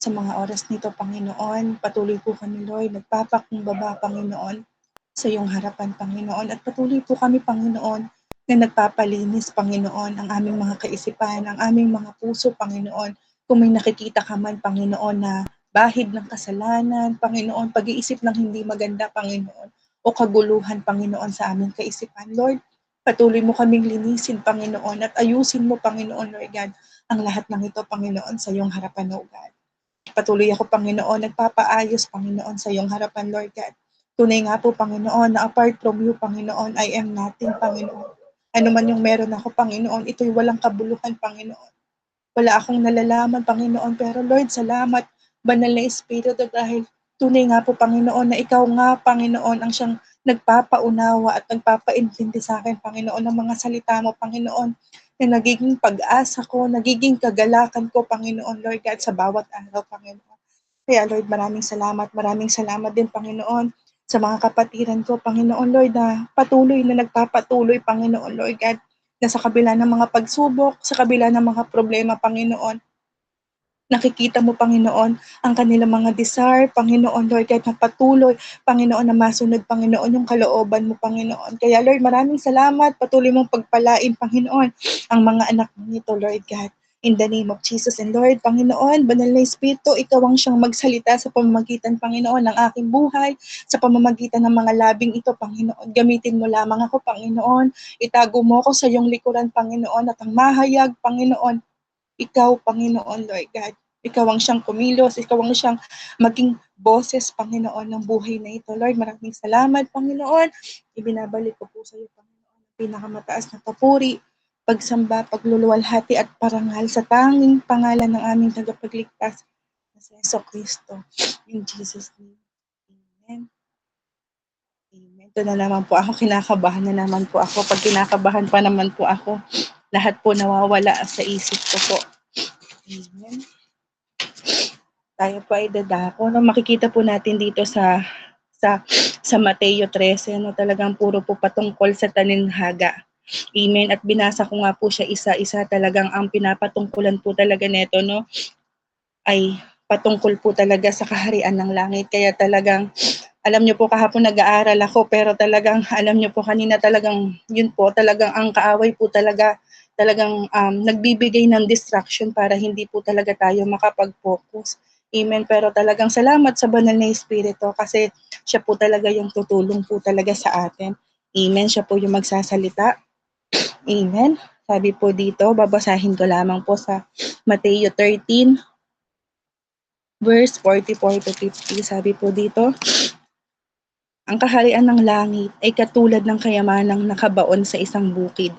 Sa mga oras nito, Panginoon, patuloy po kami, Lord, nagpapakumbaba, Panginoon, sa iyong harapan, Panginoon. At patuloy po kami, Panginoon, na nagpapalinis, Panginoon, ang aming mga kaisipan, ang aming mga puso, Panginoon. Kung may nakikita ka man, Panginoon, na bahid ng kasalanan, Panginoon, pag-iisip ng hindi maganda, Panginoon, o kaguluhan, Panginoon, sa aming kaisipan, Lord, patuloy mo kaming linisin, Panginoon, at ayusin mo, Panginoon, Lord God, ang lahat ng ito, Panginoon, sa iyong harapan, O God. Patuloy ako, Panginoon, nagpapaayos, Panginoon, sa iyong harapan, Lord God. Tunay nga po, Panginoon, na apart from you, Panginoon, I am nothing, Panginoon. Ano man yung meron ako, Panginoon, ito'y walang kabuluhan, Panginoon. Wala akong nalalaman, Panginoon, pero Lord, salamat, Banal na Espiritu, dahil tunay nga po, Panginoon, na ikaw nga, Panginoon, ang siyang nagpapaunawa at nagpapaintindi sa akin, Panginoon, ng mga salita mo, Panginoon, na nagiging pag-asa ko, nagiging kagalakan ko, Panginoon, Lord God, sa bawat araw, Panginoon. Kaya Lord, maraming salamat din, Panginoon, sa mga kapatiran ko, Panginoon, Lord, na patuloy na nagpapatuloy, Panginoon, Lord God, na sa kabila ng mga pagsubok, sa kabila ng mga problema, Panginoon, nakikita mo, Panginoon, ang kanilang mga desire, Panginoon, Lord, kahit na patuloy, Panginoon, na masunod, Panginoon, yung kalooban mo, Panginoon. Kaya, Lord, maraming salamat, patuloy mong pagpalain, Panginoon, ang mga anak mo nito, Lord God. In the name of Jesus and Lord, Panginoon, Banal na Espiritu, ikaw ang siyang magsalita sa pamamagitan, Panginoon, ng aking buhay, sa pamamagitan ng mga labing ito, Panginoon. Gamitin mo lamang ako, Panginoon. Itago mo ako sa iyong likuran, Panginoon, at ang mahayag, Panginoon, ikaw, Panginoon, Lord God. Ikaw ang siyang kumilos, ikaw ang siyang maging boses, Panginoon, ng buhay na ito. Lord, maraming salamat, Panginoon. Ibinabalik ko po sa iyo, Panginoon, ang pinakamataas na papuri, pagsamba, pagluluwalhati at parangal sa tanging pangalan ng aming tagapagligtas na si Yeso Cristo. In Jesus' name. Amen. Amen. Ito na naman po ako, kinakabahan na naman po ako. Pag kinakabahan pa naman po ako, lahat po nawawala sa isip ko po. Amen. Tayo po ay dadako. No? Makikita po natin dito sa Mateo 13, no? Talagang puro po patungkol sa taninhaga. Amen. At binasa ko nga po siya isa-isa. Talagang ang pinapatungkulan po talaga neto, no, ay patungkol po talaga sa kaharian ng langit. Kaya talagang, alam niyo po, kahapon nag-aaral ako, pero talagang, alam niyo po, kanina talagang, yun po, talagang ang kaaway po talagang nagbibigay ng distraction para hindi po talaga tayo makapag-focus. Amen. Pero talagang salamat sa Banal na Espiritu kasi siya po talaga yung tutulong po talaga sa atin. Amen. Siya po yung magsasalita. Amen. Sabi po dito, babasahin ko lamang po sa Mateo 13, verse 44 to 50. Sabi po dito, ang kaharian ng langit ay katulad ng kayamanang nakabaon sa isang bukid.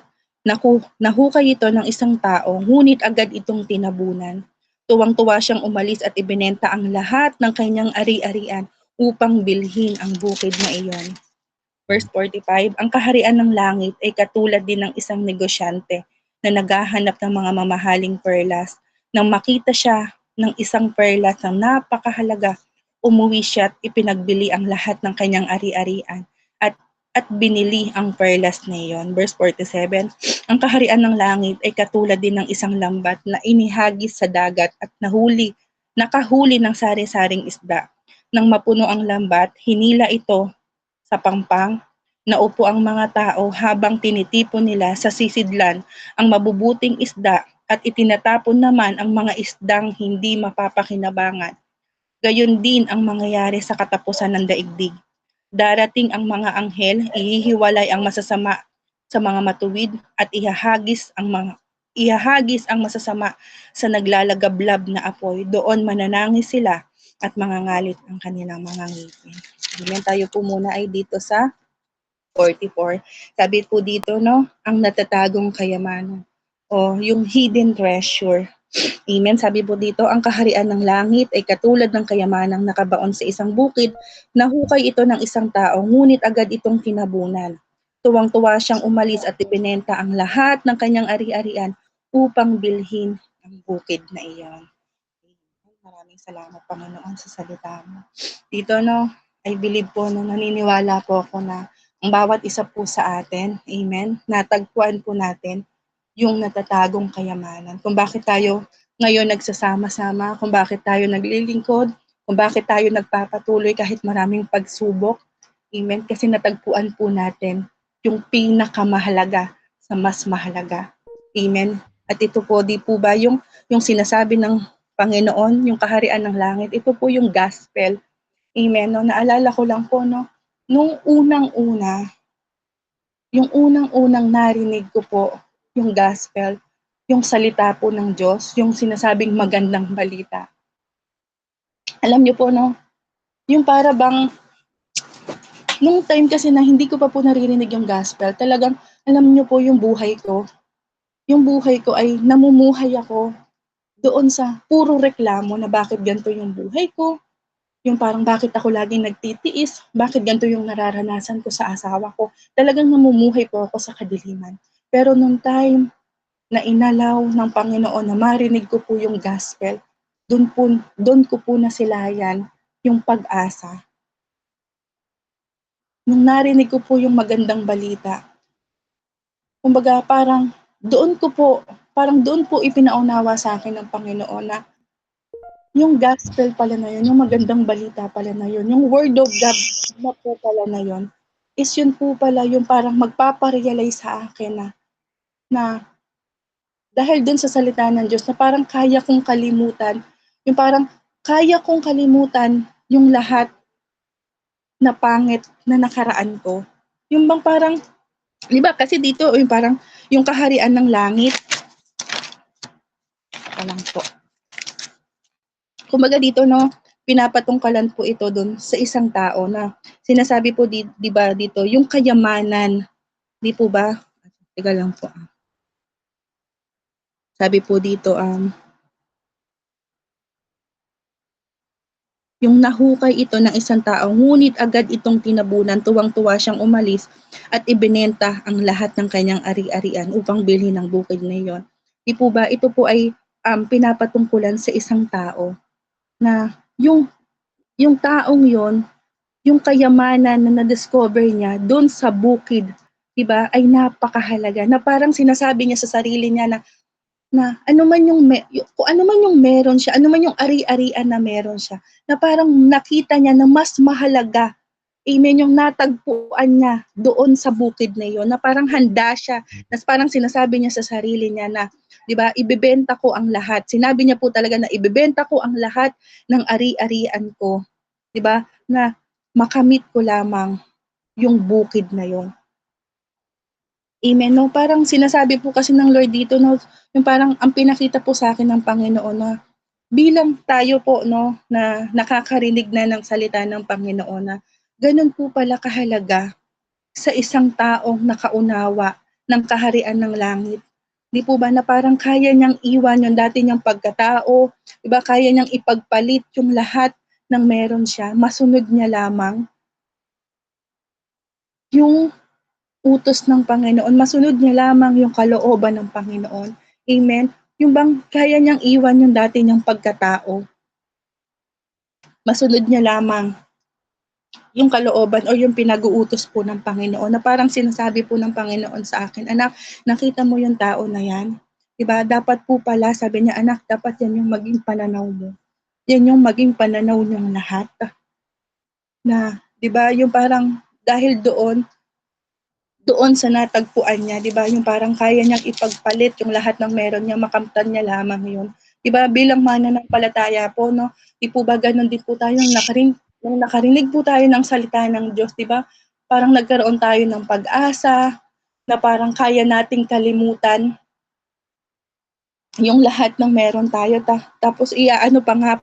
Nahukay ito ng isang tao, ngunit agad itong tinabunan. Tuwang-tuwa siyang umalis at ibinenta ang lahat ng kanyang ari-arian upang bilhin ang bukid na iyon. Verse 45, ang kaharian ng langit ay katulad din ng isang negosyante na naghahanap ng mga mamahaling perlas. Nang makita siya ng isang perlas na napakahalaga, umuwi siya at ipinagbili ang lahat ng kanyang ari-arian at binili ang perlas na iyon. Verse 47, ang kaharian ng langit ay katulad din ng isang lambat na inihagis sa dagat at nakahuli ng sari-saring isda. Nang mapuno ang lambat, hinila ito sa pangpang, naupo ang mga tao habang tinitipon nila sa sisidlan ang mabubuting isda at itinatapon naman ang mga isdang hindi mapapakinabangan. Gayon din ang mangyayari sa katapusan ng daigdig. Darating ang mga anghel, ihihiwalay ang masasama sa mga matuwid at ihahagis ang masasama sa naglalagablab na apoy. Doon mananangis sila at mangangalit ang kanilang mga ngipin. Amen. Tayo po muna ay dito sa 44. Sabi po dito, no, ang natatagong kayamanan o yung hidden treasure. Amen. Sabi po dito, ang kaharian ng langit ay katulad ng kayamanang nakabaon sa isang bukid. Nahukay ito ng isang tao, ngunit agad itong tinabunan. Tuwang-tuwa siyang umalis at ibinenta ang lahat ng kanyang ari-arian upang bilhin ang bukid na iyon. Maraming salamat, Panginoon, sa salita mo. Dito, no, I believe po, no, naniniwala po ako na ang bawat isa po sa atin, amen, natagpuan po natin yung natatagong kayamanan. Kung bakit tayo ngayon nagsasama-sama, kung bakit tayo naglilingkod, kung bakit tayo nagpapatuloy kahit maraming pagsubok. Amen. Kasi natagpuan po natin yung pinakamahalaga sa mas mahalaga. Amen. At ito po, di po ba yung sinasabi ng Panginoon, yung kaharian ng langit, ito po yung gospel. Amen. No? Naalala ko lang po, no? Nung unang-una, yung unang-unang narinig ko po, yung gospel, yung salita po ng Diyos, yung sinasabing magandang balita. Alam niyo po, no? Yung para bang, nung time kasi na hindi ko pa po naririnig yung gospel, talagang, alam niyo po yung buhay ko ay namumuhay ako doon sa puro reklamo na bakit ganito yung buhay ko, yung parang bakit ako laging nagtitiis, bakit ganito yung nararanasan ko sa asawa ko. Talagang namumuhay po ako sa kadiliman. Pero nung time na inalaw ng Panginoon na marinig ko po yung gospel, doon ko po nasilayan yung pag-asa. Nung narinig ko po yung magandang balita, kumbaga parang doon po ipinaunawa sa akin ng Panginoon na yung gospel pala na yun, yung magandang balita pala na yun, yung word of God na po pala na yun, is yun po pala yung parang magpaparealize sa akin na dahil dun sa salita ng Diyos na parang kaya kong kalimutan, yung parang kaya kong kalimutan yung lahat na pangit na nakaraan ko. Yung bang parang, di ba kasi dito, yung parang, yung kaharian ng langit, alam po. Kumbaga dito, no, pinapatungkalan po ito dun sa isang tao na sinasabi po, di ba dito, yung kayamanan, di po ba? Teka lang po. Sabi po dito, yung nahukay ito ng isang tao, ngunit agad itong tinabunan, tuwang-tuwa siyang umalis at ibinenta ang lahat ng kanyang ari-arian upang bilhin ang bukid na iyon. Di po ba, ito po ay pinapatungkulan sa isang tao na yung taong yon, yung kayamanan na na-discover niya doon sa bukid, di ba, ay napakahalaga. Na parang sinasabi niya sa sarili niya na ano man kung ano man yung meron siya, ano man yung ari-arian na meron siya, na parang nakita niya na mas mahalaga, amen, yung natagpuan niya doon sa bukid na yun, na parang handa siya, na parang sinasabi niya sa sarili niya na, di ba, ibebenta ko ang lahat. Sinabi niya po talaga na ibebenta ko ang lahat ng ari-arian ko, di ba, na makamit ko lamang yung bukid na yun. Amen, no? Parang sinasabi po kasi ng Lord dito, no, yung parang ang pinakita po sa akin ng Panginoon na bilang tayo po, no, na nakakarinig na ng salita ng Panginoon na ganun po pala kahalaga sa isang taong nakaunawa ng kaharian ng langit. Di po ba na parang kaya niyang iwan yung dati niyang pagkatao, di ba, kaya niyang ipagpalit yung lahat ng meron siya, masunod niya lamang yung utos ng Panginoon, masunod niya lamang yung kalooban ng Panginoon. Amen? Yung bang kaya niyang iwan yung dati niyang pagkatao, masunod niya lamang yung kalooban o yung pinag-uutos po ng Panginoon, na parang sinasabi po ng Panginoon sa akin, anak, nakita mo yung tao na yan? Diba? Dapat po pala, sabi niya, anak, dapat yan yung maging pananaw mo. Yan yung maging pananaw niyong lahat. Na, diba, yung parang dahil doon sa natagpuan niya, 'di ba? Yung parang kaya niyang ipagpalit yung lahat ng meron niya, makamtan niya lamang 'yun. 'Di ba? Bilang mananampalataya po, no? Di po ba ganun din po tayo nung nakarinig po tayo ng salita ng Diyos, 'di ba? Parang nagkaroon tayo ng pag-asa na parang kaya nating kalimutan yung lahat ng meron tayo tapos iaano pa nga.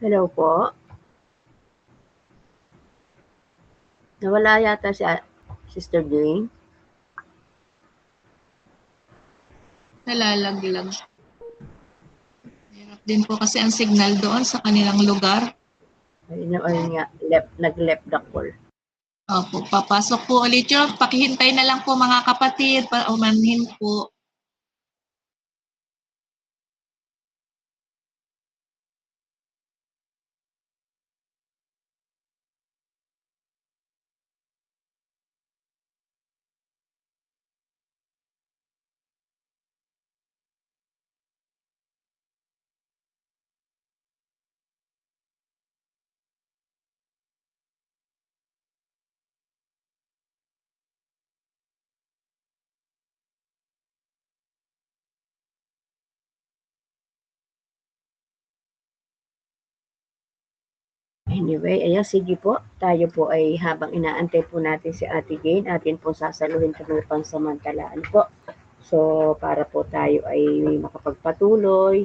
Hello po. Nawala yata si Sister Jane. Nalalaglag. Hirap din po kasi ang signal doon sa kanilang lugar. Ayun nga, nag-left the call. Opo, papasok po ulit yun. Pakihintay na lang po mga kapatid, umanhin po. Anyway, ayan, sige po. Tayo po ay habang inaantay po natin si Ate Jane, atin po sasaluhin kami pansamantalaan po. So, para po tayo ay makapagpatuloy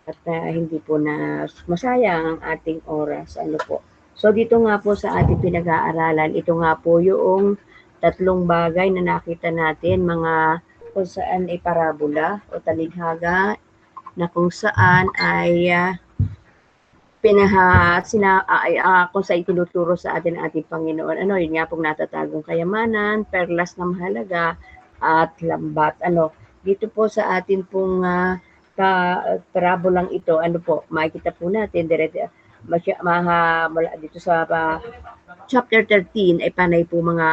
at hindi po na masayang ang ating oras. Ano po. So, dito nga po sa ating pinag-aaralan, ito nga po yung tatlong bagay na nakita natin, mga kung saan ay parabola o talighaga na kung saan ay kung sa itinuturo sa atin ng ating Panginoon. Ano, yun nga pong natatagong kayamanan, perlas na mahalaga, at lambat. Ano, dito po sa atin pong parabolang ito, ano po, makikita po natin, dito sa chapter 13 ay panay po mga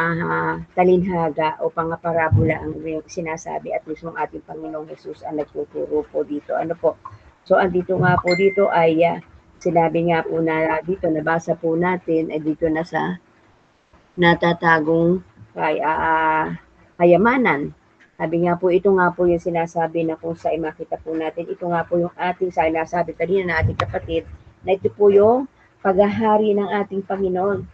talinhaga o parabola ang sinasabi at mismo ating Panginoong Jesus ang nagtuturo po dito. Ano po? So, andito nga po dito ay sinabi nga po na dito, nabasa po natin, ay dito na sa natatagong kayamanan. Sabi nga po, ito nga po yung sinasabi na kung saan makita po natin, ito nga po yung ating sinasabi kanina na ating kapatid, na ito po yung paghahari ng ating Panginoon.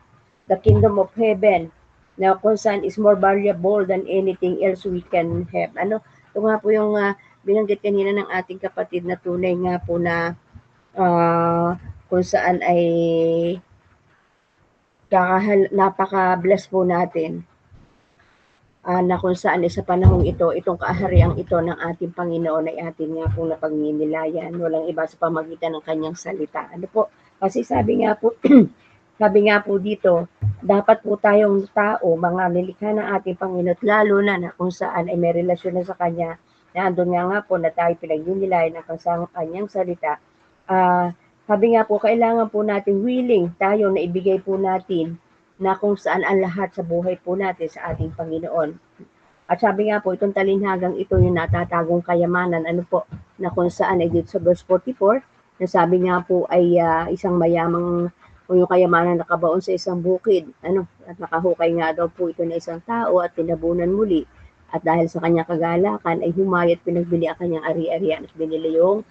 The kingdom of heaven, na kung saan is more valuable than anything else we can have. Ano, ito nga po yung binanggit kanina ng ating kapatid na tunay nga po na kung saan ay napaka-bless po natin na kung saan sa panahong ito, itong kahariang ito ng ating Panginoon ay atin nga pong napagninilayan. Walang iba sa pamagitan ng kanyang salita. Ano po? Kasi sabi nga po, sabi nga po dito, dapat po tayong tao, mga nilikha ng ating Panginoon, lalo na kung saan ay may relasyon na sa Kanya, na andun nga po na tayo pinagninilayan ng kanyang salita. Sabi nga po, kailangan po natin willing tayo na ibigay po natin na kung saan ang lahat sa buhay po natin sa ating Panginoon. At sabi nga po, itong talinhagang ito yung natatagong kayamanan, ano po, na kung saan ay dito sa verse 44, na sabi nga po ay isang mayamang o yung kayamanan nakabaon sa isang bukid, ano, at nakahukay nga daw po ito na isang tao at tinabunan muli. At dahil sa kanyang kagalakan ay humayat pinagbili ang kanyang ari-arian at binili yung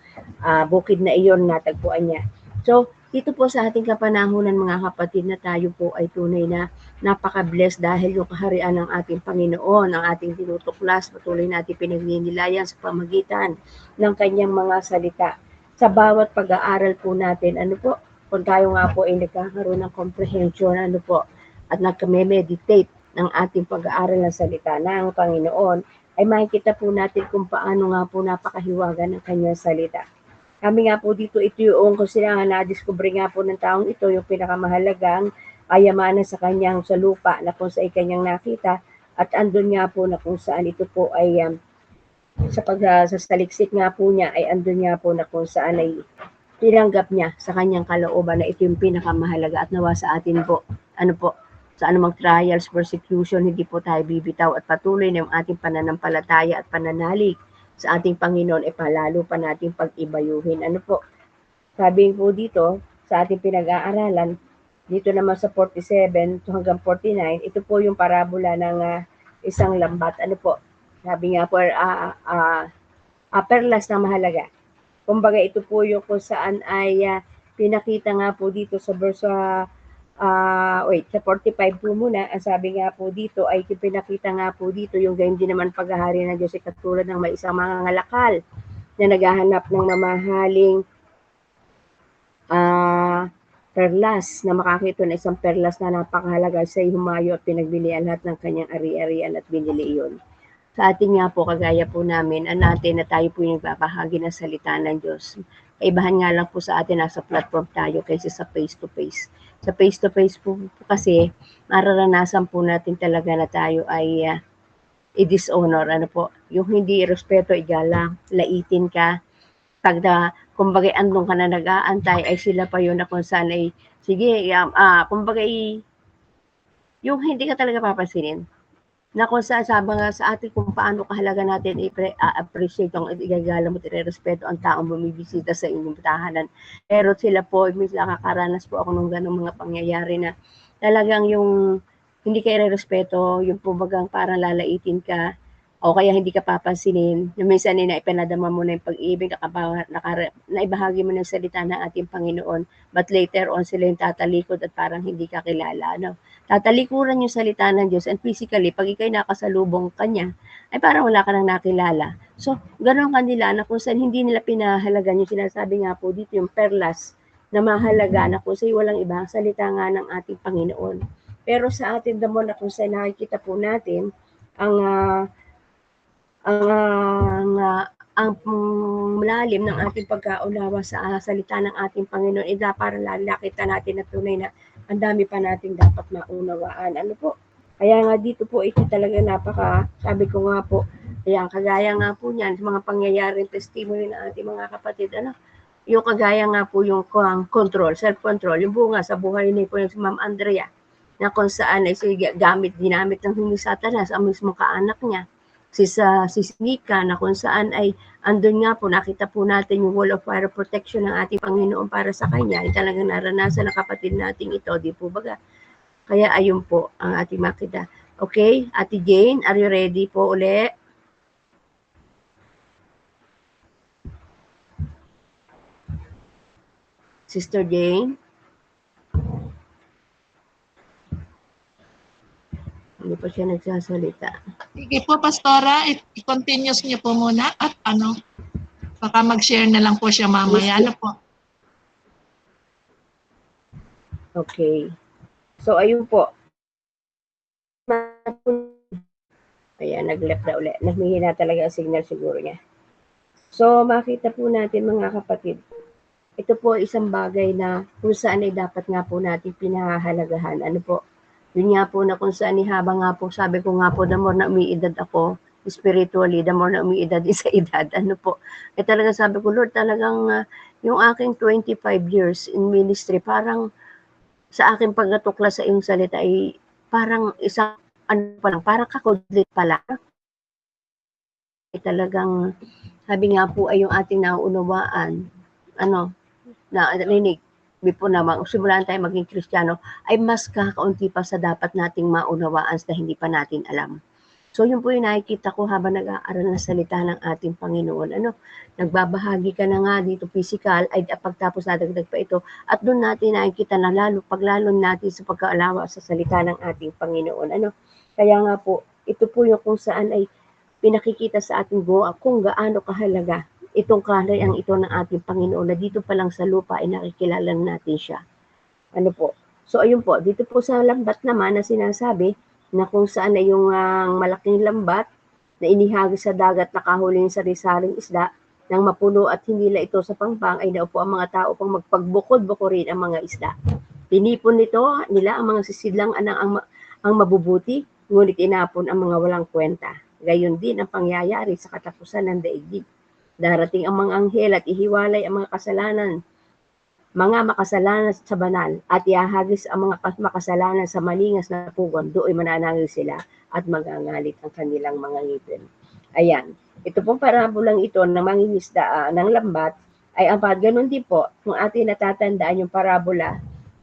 bukid na iyon natagpuan niya. So, dito po sa ating kapanahunan mga kapatid na tayo po ay tunay na napaka-blessed dahil yung kaharian ng ating Panginoon, ang ating tinutuklas, patuloy natin pinagninilayan sa pamagitan ng kanyang mga salita. Sa bawat pag-aaral po natin, ano po, kung tayo nga po ay nagkakaroon ng comprehension, ano po, at nagka-meditate ng ating pag-aaral ng salita ng Panginoon, ay makikita po natin kung paano nga po napakahiwaga ng kanyang salita. Kami nga po dito, ito yung kung sila nga na-discover nga po ng taong ito, yung pinakamahalagang kayamanan sa kanyang sa lupa na kung saan kanyang nakita at andun nga po na kung saan ito po ay sa saliksik nga po niya ay andun nga po na kung saan ay tinanggap niya sa kanyang kalooban na ito yung pinakamahalaga at nawa sa atin po, ano po, sa anumang trials, persecution, hindi po tayo bibitaw at patuloy na yung ating pananampalataya at pananalig sa ating Panginoon ay palalo pa nating pag-ibayuhin. Ano po? Sabi po dito sa ating pinag-aaralan, dito naman sa 47 hanggang 49, ito po yung parabola ng isang lambat. Ano po? Sabi nga po, perlas na mahalaga. Kumbaga ito po yung kung saan ay pinakita nga po dito sa verse sa 45 po muna, ang sabi nga po dito ay pinakita nga po dito yung gayon din naman paghahari ng Diyos ay katulad ng may isang mga ngalakal na naghahanap ng mamahaling perlas na makakita na isang perlas na napakahalaga sa humayo at pinagbilian lahat ng kanyang ari-arian at binili iyon. Sa atin nga po, kagaya po namin, natin na tayo po yung nagbabahagi ng salita ng Diyos. Kaibahan nga lang po sa atin, nasa platform tayo kaysa sa face-to-face. Sa face-to-face po kasi, mararanasan po natin talaga na tayo ay i-dishonor. Ano po, yung hindi respeto, igalang, laitin ka. Pag kumbaga andun ka na nag-aantay, ay sila pa yun na kung saan ay, sige, kumbaga yung hindi ka talaga papansinin. Na kung saan sabi nga sa atin kung paano kahalaga natin i-appreciate ang igagala mo, respeto ang taong bumibisita sa inyong tahanan. Pero sila po, minsan nakakaranas po ako ng ganong mga pangyayari na talagang yung hindi ka respeto, yung pumagang parang lalaitin ka, o kaya hindi ka papansinin, na minsan ay naipanadama mo na yung pag-ibig, naibahagi mo ng salita ng ating Panginoon, but later on sila yung tatalikod at parang hindi ka kilala. No? Tatalikuran yung salita ng Diyos and physically, pag ikay nakasalubong kanya, ay parang wala ka nang nakilala. So, gano'n kanila na kung saan hindi nila pinahalagan yung sinasabi nga po dito, yung perlas na mahalaga na kung saan walang ibang salita nga ng ating Panginoon. Pero sa atin naman na kung saan nakikita po natin ang malalim ng ating pagkaunawa sa salita ng ating Panginoon, para nakita natin na tunay na ang dami pa nating dapat maunawaan. Ano po? Kaya nga dito po ito talaga sabi ko nga po, ayan, kagaya nga po niyan, mga pangyayaring testimony ng ating mga kapatid, yung kagaya nga po yung control, self-control, yung bunga sa buhay ni po si Ma'am Andrea, na kung saan ay ginamit ng Satanas ang mismo kaanak niya, si Nika, na kung saan ay andun nga po, nakita po natin yung wall of fire protection ng ating Panginoon para sa kanya, ay talagang naranasan ng kapatid nating ito, di po baga? Kaya ayun po ang ating makita. Okay, Ate Jane, are you ready po uli? Sister Jane? Hindi pa siya nagsasalita. Sige po, Pastora, i-continuous niyo po muna at baka mag-share na lang po siya mamaya. Ano po? Okay. So, ayun po. Ayan, nag-left na ulit. Nahihina talaga ang signal siguro niya. So, makita po natin mga kapatid, ito po isang bagay na kung saan ay dapat nga po natin pinahahalagahan. Ano po? Yun nga po na kung saan habang nga po, sabi ko nga po, the more na umiidad ako, spiritually, the more na umiidad sa edad. Ano po? Eh talaga sabi ko, Lord, talagang yung aking 25 years in ministry, parang sa aking pagkatukla sa iyong salita ay parang isang parang kakudlit pala. Talagang sabi nga po ay yung ating nauunawaan, narinig, before na simulan tayo maging Kristiyano, ay mas kakaunti pa sa dapat nating maunawaan na hindi pa natin alam. So yun po yung nakikita ko habang nag-aaral ng salita ng ating Panginoon. Nagbabahagi ka na nga dito physical, ay pagtapos nadagdag pa ito, at doon natin nakikita na paglalo natin sa pagkaalawa sa salita ng ating Panginoon. Kaya nga po, ito po yung kung saan ay pinakikita sa ating kung gaano kahalaga itong kalayang ito ng ating Panginoon na dito pa lang sa lupa ay nakikilala natin siya. Ano po? So ayun po, dito po sa lambat naman na sinasabi na kung saan ay yung malaking lambat na inihagis sa dagat na kahuling sari-saring isda nang mapuno at hinila ito sa pangpang ay naupo ang mga tao pang magpagbukod-bukurin ang mga isda. Tinipon nila ang mga sisidlang ang mabubuti, ngunit inapon ang mga walang kwenta. Gayon din ang pangyayari sa katapusan ng daigdig. Darating ang mga anghel at ihiwalay ang mga makasalanan sa banal at ihahagis ang mga makasalanan sa malingas na pugon. Doon mananangil sila at magangalit ang kanilang mga ngipin. Ayan. Ito pong parabolang ito ng mangingisda ng lambat ay ganun din po kung atin natatandaan yung parabola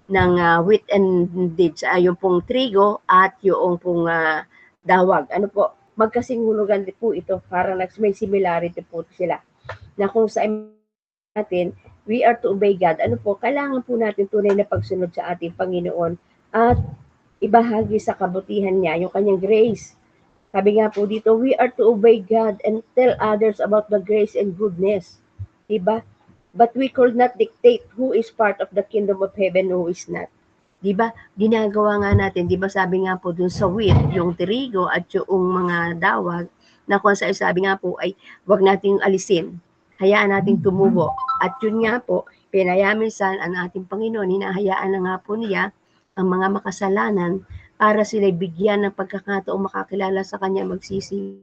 ng wheat and dates, yung pong trigo at yung pong dawag. Magkasingulugan din po ito, parang may similarity po sila. Na kung saan natin, we are to obey God. Kailangan po natin tunay na pagsunod sa ating Panginoon at ibahagi sa kabutihan niya yung kanyang grace. Sabi nga po dito, we are to obey God and tell others about the grace and goodness. Diba? But we could not dictate who is part of the kingdom of heaven, who is not. Diba? Ginagawa nga natin, diba sabi nga po dun sa wheat, yung trigo at yung mga dawag, na kung sabi nga po ay wag nating alisin, hayaan nating tumubo. At yun nga po, pinayaminsan ang ating Panginoon, hinahayaan na nga po niya ang mga makasalanan para sila bigyan ng pagkakataong makakilala sa Kanya, magsisi.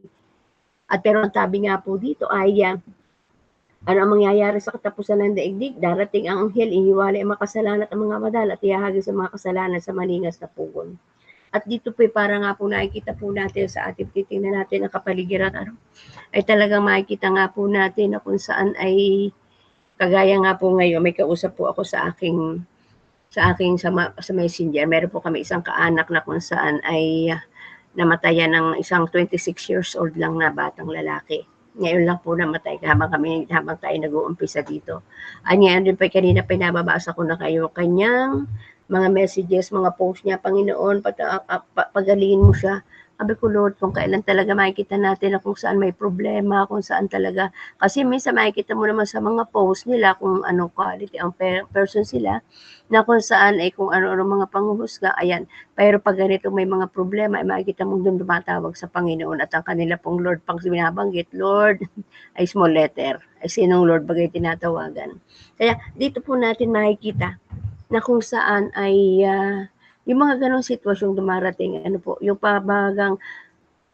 At pero ang sabi nga po dito ay ano ang mangyayari sa katapusan ng daigdig? Darating ang anghel, ihiwalay ang makasalanan at ang mga madal at ihahagis ang mga kasalanan sa maningas na pugon. At dito po para nga po nakikita po natin sa ating titingnan natin ang kapaligiran ay talagang makikita nga po natin na kung saan ay kagaya nga po ngayon may kausap po ako sa messenger. Meron po kami isang kaanak na kung saan ay namatayan ng isang 26 years old lang na batang lalaki. Ngayon lang po namatay habang tayo nag-uumpisa dito. Ngayon din pa kanina pinababasa ko na kayo kanyang mga messages, mga post niya, Panginoon, pagalingin mo siya. Sabi ko, Lord, kung kailan talaga makikita natin na kung saan may problema, kung saan talaga, kasi minsan makikita mo naman sa mga post nila kung anong quality ang person sila, na kung saan ay kung ano-ano mga panghuhusga, ayan. Pero pag ganito may mga problema, ay makikita mo doon tumatawag sa Panginoon at ang kanila pong Lord, pang binabanggit, Lord, ay small letter, ay sinong Lord bagay tinatawagan. Kaya dito po natin makikita na kung saan ay yung mga ganong sitwasyong dumarating, ano po, yung pabagang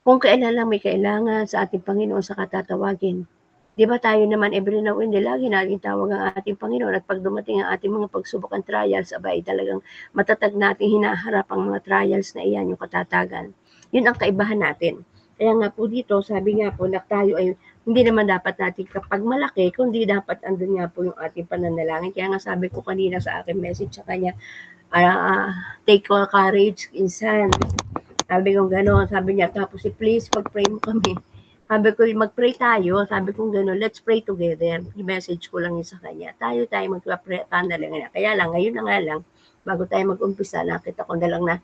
kung kailan lang may kailangan sa ating Panginoon sa katatawagin. Di ba tayo naman every now and then, lagi natin tawag ang ating Panginoon at pag dumating ang ating mga pagsubok ang trials, abay talagang matatag natin hinaharap ang mga trials na iyan, yung katatagan. Yun ang kaibahan natin. Kaya nga po dito, sabi nga po na tayo ay hindi naman dapat natin kapag malaki, kundi dapat andun nga po yung ating pananalangin. Kaya nga sabi ko kanina sa aking message sa kanya, take courage, insan. Sabi ko gano'n, sabi niya, tapos please, pag-pray mo kami. Sabi ko, mag-pray tayo. Sabi ko gano'n, let's pray together. I-message ko lang yun sa kanya. Tayo mag-pray, panalangin na. Kaya lang, ngayon na nga lang, bago tayo mag-umpisa, nakita ko na lang na,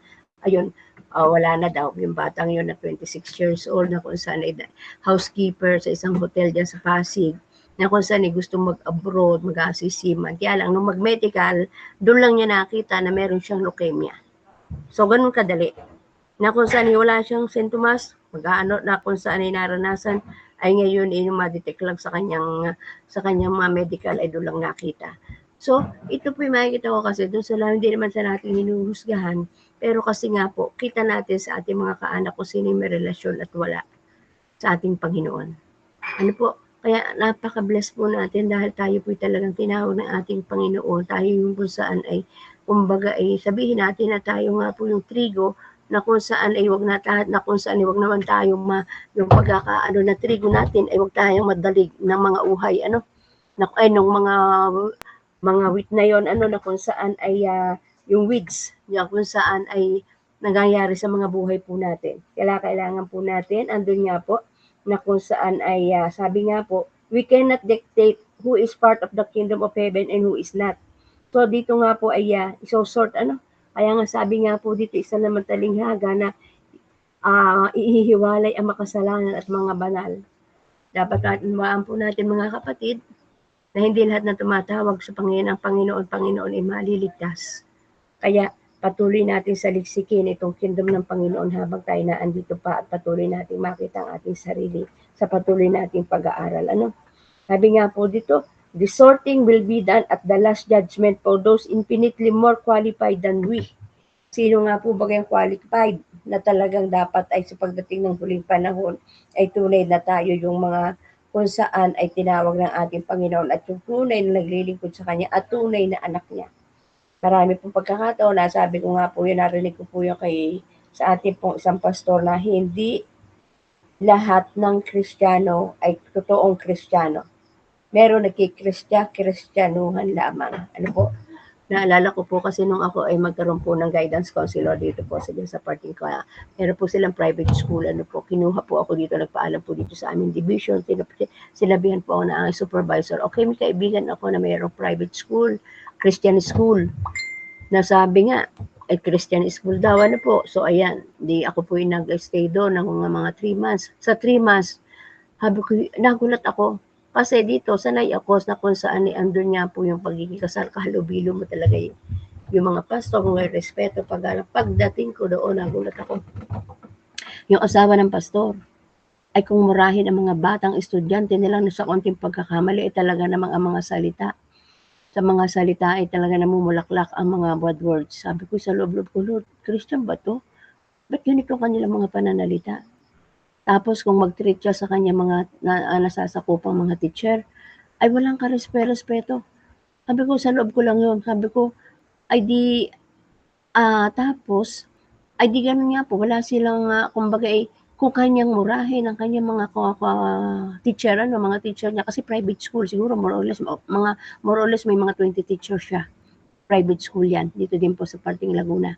ayun, wala na daw yung batang yun na 26 years old na kung saan ay housekeeper sa isang hotel dyan sa Pasig na kung saan ay gusto mag-abroad, mag-asisiman. Kaya lang, nung mag-medical, doon lang niya nakita na meron siyang leukemia. So, ganun kadali. Na kung saan ay wala siyang sintomas, na kung saan ay naranasan, ay ngayon ay ma-detect lang sa kanyang mga medical ay doon lang nakita. So, ito po yung makikita ko kasi doon sa lang, hindi naman sa natin hinuhusgahan, pero kasi nga po, kita natin sa ating mga kaanak kung sino may relasyon at wala sa ating Panginoon. Ano po, kaya napaka-bless po natin dahil tayo po talagang tinawag ng ating Panginoon. Tayo yung kung saan ay, kumbaga ay sabihin natin na tayo nga po yung trigo na kung saan ay wag naman tayo yung pagkakaano na trigo natin ay wag tayong madalig ng mga uhay ng mga wheat na yon na kung saan ay yung weeds yung kung saan ay nangyayari sa mga buhay po natin. Kailangan po natin andun nga po na kung saan ay sabi nga po, we cannot dictate who is part of the kingdom of heaven and who is not. So dito nga po ay isosort kaya nga sabi nga po dito isa naman talinghaga na ihihiwalay ang makasalanan at mga banal. Dapat natin po natin mga kapatid na hindi lahat na tumatawag sa Panginoon ay maliligtas. Kaya patuloy natin saliksikin itong kingdom ng Panginoon habang tayo na andito pa at patuloy natin makita ang ating sarili sa patuloy nating pag-aaral. Sabi nga po dito, the sorting will be done at the last judgment for those infinitely more qualified than we. Sino nga po ba yung qualified na talagang dapat ay sa pagdating ng huling panahon ay tunay na tayo yung mga kung saan ay tinawag ng ating Panginoon at yung tunay na naglilingkod sa Kanya at tunay na anak niya. Marami pong pagkakataon, nasabi ko nga po yun, narinig ko po yung sa ating pong isang pastor na hindi lahat ng Kristiyano ay totoong Kristiyano. Meron kristyanuhan lamang. Ano po? Naalala ko po kasi nung ako ay magkaroon po ng guidance counselor dito po sa parting ko. Meron po silang private school. Kinuha po ako dito, nagpaalam po dito sa aming division. Sinabihan po ako na ang supervisor, okay, may kaibigan ako na mayroong private school, Christian school. Nasabi nga, ay Christian school daw, po. So ayan, di ako po yung nag-stay doon ng mga 3 months. Sa 3 months, nagulat ako. Kasi dito, sanay ako na kung saan andun niya po yung pagiging kasal, kahalubilo mo talaga yung mga pastor, may respeto, pagdating ko doon, nagulat ako. Yung asawa ng pastor, ay kung murahin ang mga batang estudyante nilang sa konting pagkakamali, ay talaga namang ang mga salita. sa mga salita ay talaga namumulaklak ang mga bad words. Sabi ko sa loob-loob ko, Lord, Christian ba to? Ba't ganito kanilang mga pananalita? Tapos kung mag-treat siya sa kanya mga nasasakupang mga teacher, ay walang karespeto. Sabi ko, sa loob ko lang yun. Sabi ko, ay di, tapos, ay di ganun nga po, wala silang, kumbaga kung kanyang murahin ang kanyang mga teacher, mga teacher niya, kasi private school, siguro more or less may mga 20 teachers siya. Private school yan, dito din po sa parting Laguna.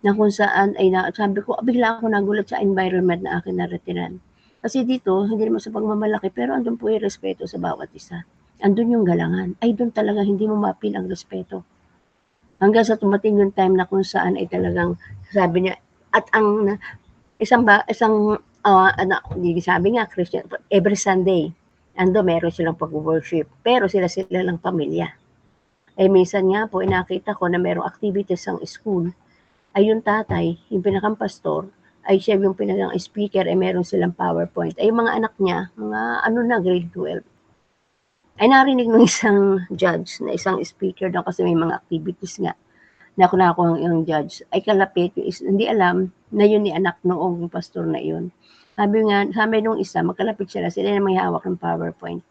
Na kung saan ay sabi ko, bigla ako nagulat sa environment na akin naratiran. Kasi dito, hindi naman sa pagmamalaki, pero andun po yung respeto sa bawat isa. Andun yung galangan. Ay, doon talaga hindi mo mapil ang respeto. Hanggang sa tumating yung time na kung saan ay talagang sabi niya, at ang hindi sabi nga, Christian, every Sunday, meron silang pag-worship. Pero sila lang pamilya. Minsan nga po, nakita ko na merong activities ng school, ay yung tatay, yung pinakang pastor, ay siya yung pinakang speaker, meron silang PowerPoint. Ay yung mga anak niya, mga grade 12, ay narinig ng isang judge na isang speaker daw kasi may mga activities nga na kunako yung judge ay kalapit hindi alam na yun ni anak noong pastor na yun. Sabi nung isa, magkalapit sila na may hawak ng PowerPoint.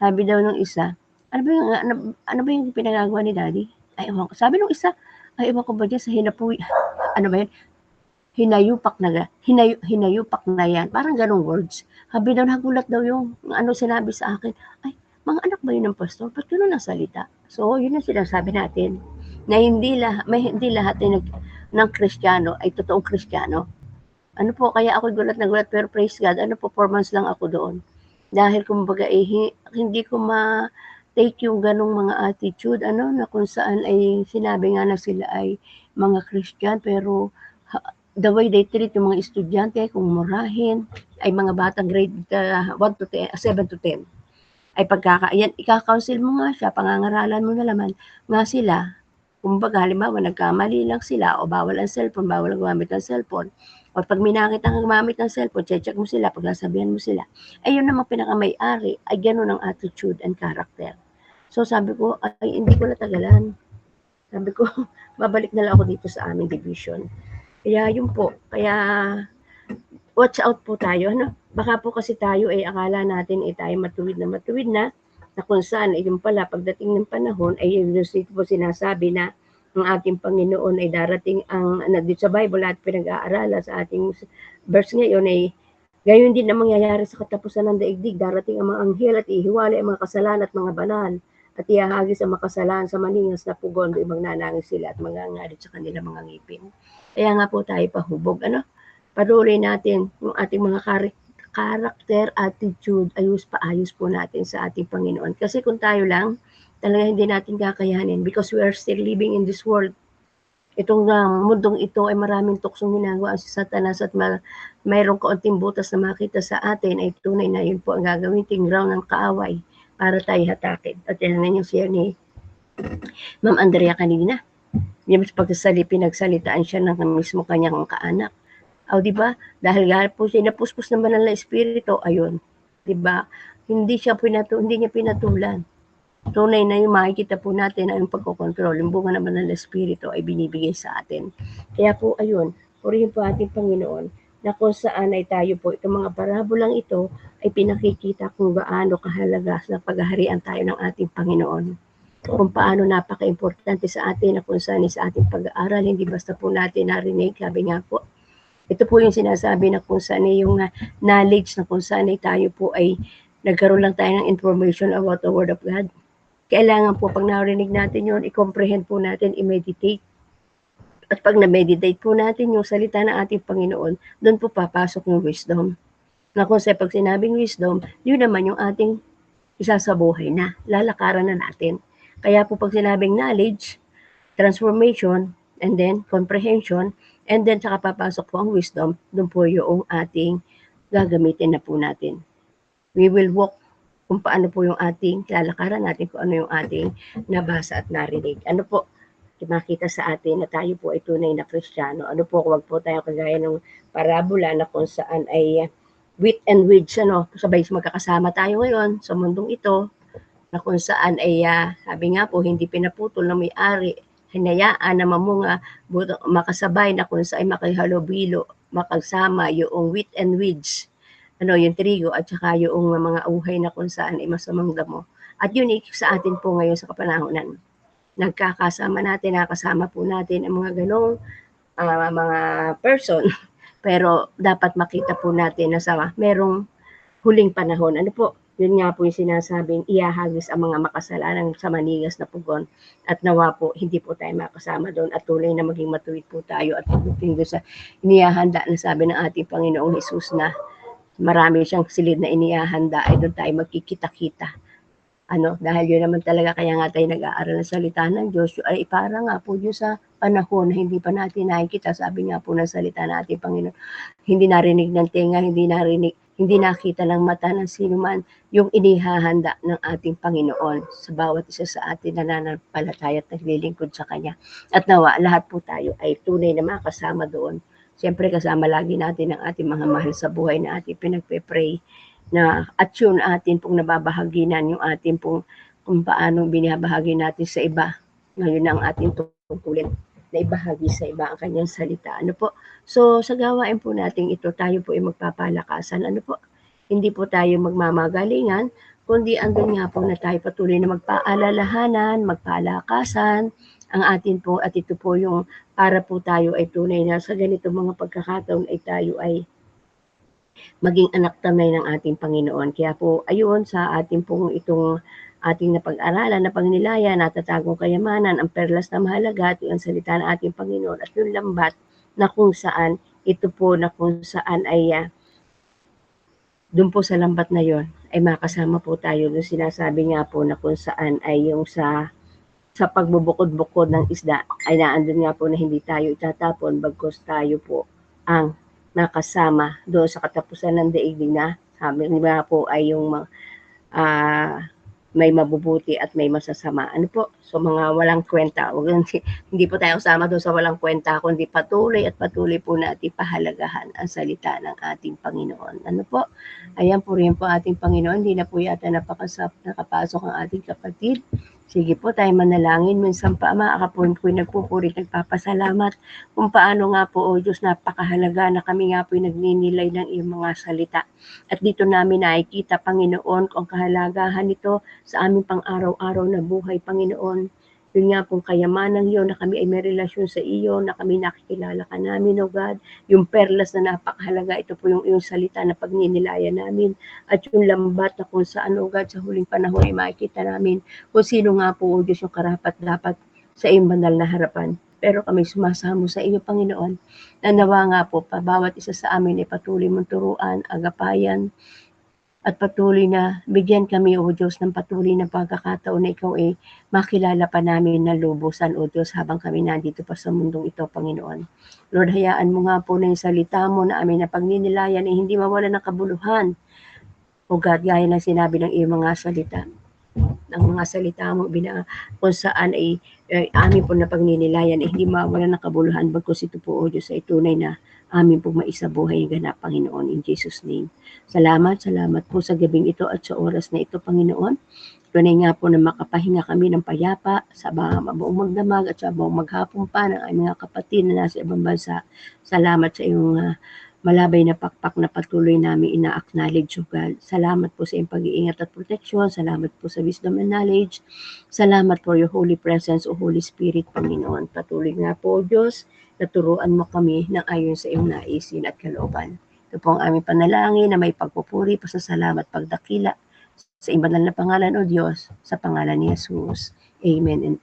Sabi daw nung isa, ano ba yung pinagagawa ni daddy? Ay, sabi nung isa, ay ewan ko ba dyan sa hinapuy, ano ba yun? Hinayupak na yan. Parang ganong words. Sabi daw, nagulat daw yung sinabi sa akin. Ay, mga anak ba yun ng pastor? Ba't gano'n ang salita? So, yun ang sinasabi natin. Na hindi lahat ng Kristiyano ay totoong Kristiyano. Ano po, kaya ako gulat na gulat, pero praise God, 4 months lang ako doon. Dahil kumbaga, hindi ko take yung ganong mga attitude, na kung saan ay sinabi nga na sila ay mga Christian, pero the way they treat yung mga estudyante, kung murahin, ay mga batang grade 7 to 10. Ay ika-counsel mo nga siya, pangangaralan mo na naman nga sila. Kumbaga, halimbawa, nagkamali lang sila, o bawal ang cellphone, bawal ang gumamit ng cellphone. O pag may nakita kang gumamit ng cellphone, check mo sila, pagsasabihan mo sila. Ay yun naman pinakamay-ari, ay gano'n ang attitude and character. So sabi ko, ay hindi ko natagalan. Sabi ko, babalik na lang ako dito sa aming division. Kaya yun po, watch out po tayo. Baka po kasi tayo ay akala natin ay tayo matuwid na kung saan ay yung pala pagdating ng panahon ay yung po sinasabi na ang ating Panginoon ay darating dito sa Bible at pinag-aaralan sa ating verse ngayon ay gayon din ang mangyayari sa katapusan ng daigdig. Darating ang mga anghel at ihiwalay ang mga kasalanan at mga banal at ihahagis ang makasalanan sa maningas na pugon, doon magnanangis sila at mangangalit sa kanilang mga ngipin. Kaya nga po tayo pahubog. Patuloy natin yung ating mga character, attitude, paayos po natin sa ating Panginoon. Kasi kung tayo lang, talaga hindi natin kakayanin because we are still living in this world. Itong mundong ito ay maraming tuksong ginagawa si Satanas at mayroong kaunting butas na makita sa atin ay tunay na yun po ang gagawin ting ground ng kaaway para tayo hatakin. At yan ang yung share ni Ma'am Andrea kanina. Yung pinagsalitaan siya ng mismo kanyang kaanak. Di ba? Dahil po siya napuspos ng banal na espiritu, ayun. Di ba? Hindi niya pinatulan. Tunay na yung makikita po natin na yung pagkokontrol, yung bunga ng banal na espiritu ay binibigay sa atin. Kaya po, ayun, purihin po ating Panginoon na kung saan ay tayo po, itong mga parabolang ito ay pinakikita kung gaano kahalaga sa paghaharian tayo ng ating Panginoon. Kung paano napaka-importante sa atin na kung saan sa ating pag-aaral, hindi basta po natin narinig, sabi nga po, ito po yung sinasabi na kung saan yung knowledge na kung saan tayo po ay nagkaroon lang tayo ng information about the Word of God. Kailangan po pag narinig natin yun, i-comprehend po natin, i-meditate. At pag na-meditate po natin yung salita ng ating Panginoon, doon po papasok yung wisdom. Na kung sa pag sinabing wisdom, yun naman yung ating isasabuhay na, lalakaran na natin. Kaya po pag sinabing knowledge, transformation, and then comprehension, and then saka papasok po ang wisdom, doon po yung ating gagamitin na po natin. We will walk kung paano po yung ating lalakaran natin, kung ano yung ating nabasa at narinig. Ano po, makita sa atin na tayo po ay tunay na Kristiyano. Ano po, huwag po tayo kagaya ng parabola na kung saan ay wheat and weeds, sabay magkakasama tayo ngayon sa mundong ito, na kung saan ay sabi nga po hindi pinaputol ng may-ari, hinayaan na mamunga, makasabay na kung saan makihalubilo, makagsama yung wheat and weeds, yung trigo at saka yung mga uhay na kung saan ay masamang damo. At unique sa atin po ngayon sa kapanahonan. Nagkakasama natin, nakasama po natin ang mga ganong mga person, pero dapat makita po natin na sa merong huling panahon. Ano po, yun nga po yung sinasabing iahagis ang mga makasalanan sa manigas na pugon at nawa po hindi po tayo makasama doon at tuloy na maging matuwid po tayo at pagdating doon sa inihahanda na sabi ng ating Panginoong Hesus na marami siyang silid na inihahanda ay doon tayo magkikita-kita. Dahil yun naman talaga kaya nga tayo nag-aaral ng salita ng Diyos, ay para nga po yun sa panahon na hindi pa natin nakikita, sabi nga po ng salita natin, Panginoon, hindi narinig ng tenga, hindi nakita ng mata ng sino man yung inihahanda ng ating Panginoon sa bawat isa sa atin na nananampalataya at naglilingkod sa Kanya. At nawa, lahat po tayo ay tunay na makasama doon. Siyempre kasama lagi natin ang ating mga mahal sa buhay na ating pinagpe-pray na at yun atin pong nababahaginan yung atin pong kung paano binabahagi natin sa iba. Ngayon ang ating tungkulin na ibahagi sa iba ang kanyang salita. So sa gawain po natin ito, tayo po ay magpapalakasan. Hindi po tayo magmamagalingan, kundi andun nga po na tayo patuloy na magpaalalahanan, magpalakasan ang atin po at ito po yung para po tayo ay tunay na sa ganito mga pagkakataon ay tayo ay maging anak tamay ng ating Panginoon. Kaya po, ayun, sa ating pong itong ating napag-aralan na pagnilayan, natatagong kayamanan, ang perlas na mahalaga, at yung salita ng ating Panginoon, at yung lambat na kung saan, ito po na kung saan ay, doon po sa lambat na yon ay makasama po tayo. Doon sinasabi nga po na kung saan ay yung sa pagbubukod-bukod ng isda, ay naandun nga po na hindi tayo itatapon, bagkos tayo po ang nakasama doon sa katapusan ng daigdig na sabi nga po ay yung may mabubuti at may masasama. So mga walang kwenta, hindi po tayo kasama doon sa walang kwenta, kundi patuloy po natin pahalagahan ang salita ng ating Panginoon. Ayan po rin po ating Panginoon, hindi na po yata nakapasok ang ating kapatid. Sige po, tayo manalangin. Minsan pa, Ama, ako po nagpupuri, nagpapasalamat kung paano nga po, O Diyos, napakahalaga na kami nga po nagninilay ng iyong mga salita. At dito namin nakikita, Panginoon, kung kahalagahan nito sa aming pang-araw-araw na buhay, Panginoon. Yun nga pong kayamanan yun, na kami ay may relasyon sa iyo, na kami nakikilala ka namin, O God. Yung perlas na napakahalaga, ito po yung salita na pagninilayan namin. At yung lambat na kung saan, O God, sa huling panahon ay makikita namin kung sino nga po, O Diyos, yung karapat-dapat sa iyong banal na harapan. Pero kami sumasamo sa iyo, Panginoon, na nawa nga po, bawat isa sa amin ay patuloy mong turuan, agapayan, at patuloy na bigyan kami, O Diyos, ng patuloy na pagkakataon na ikaw ay makilala pa namin na lubusan, O Diyos, habang kami nandito pa sa mundong ito, Panginoon. Lord, hayaan mo nga po na yung salita mo na amin na pagninilayan ay hindi mawala ng kabuluhan. O God, gaya ng sinabi ng iyong mga salita. Ang mga salita mo kung saan ay amin po na pagninilayan ay hindi mawala ng kabuluhan, bagkus ito po, O Diyos, ay tunay na amin po maisabuhay yung ganap, Panginoon, in Jesus' name. Salamat po sa gabing ito at sa oras na ito, Panginoon. Tunay nga po na makapahinga kami ng payapa sa buong magdamag at sa buong maghapon pa ng aming mga kapatid na nasa ibang bansa. Salamat sa iyong malabay na pakpak na patuloy namin ina-acknowledge, O God. Salamat po sa iyong pag-iingat at proteksyon. Salamat po sa wisdom and knowledge. Salamat for your holy presence, O Holy Spirit, Panginoon. Patuloy nga po, Diyos, naturuan mo kami ng ayon sa iyong naisin at kalooban. Ito po ang aming panalangin na may pagpupuri, pasasalamat, pagdakila sa iyong banal na pangalan, O Diyos, sa pangalan ni Jesus. Amen and amen.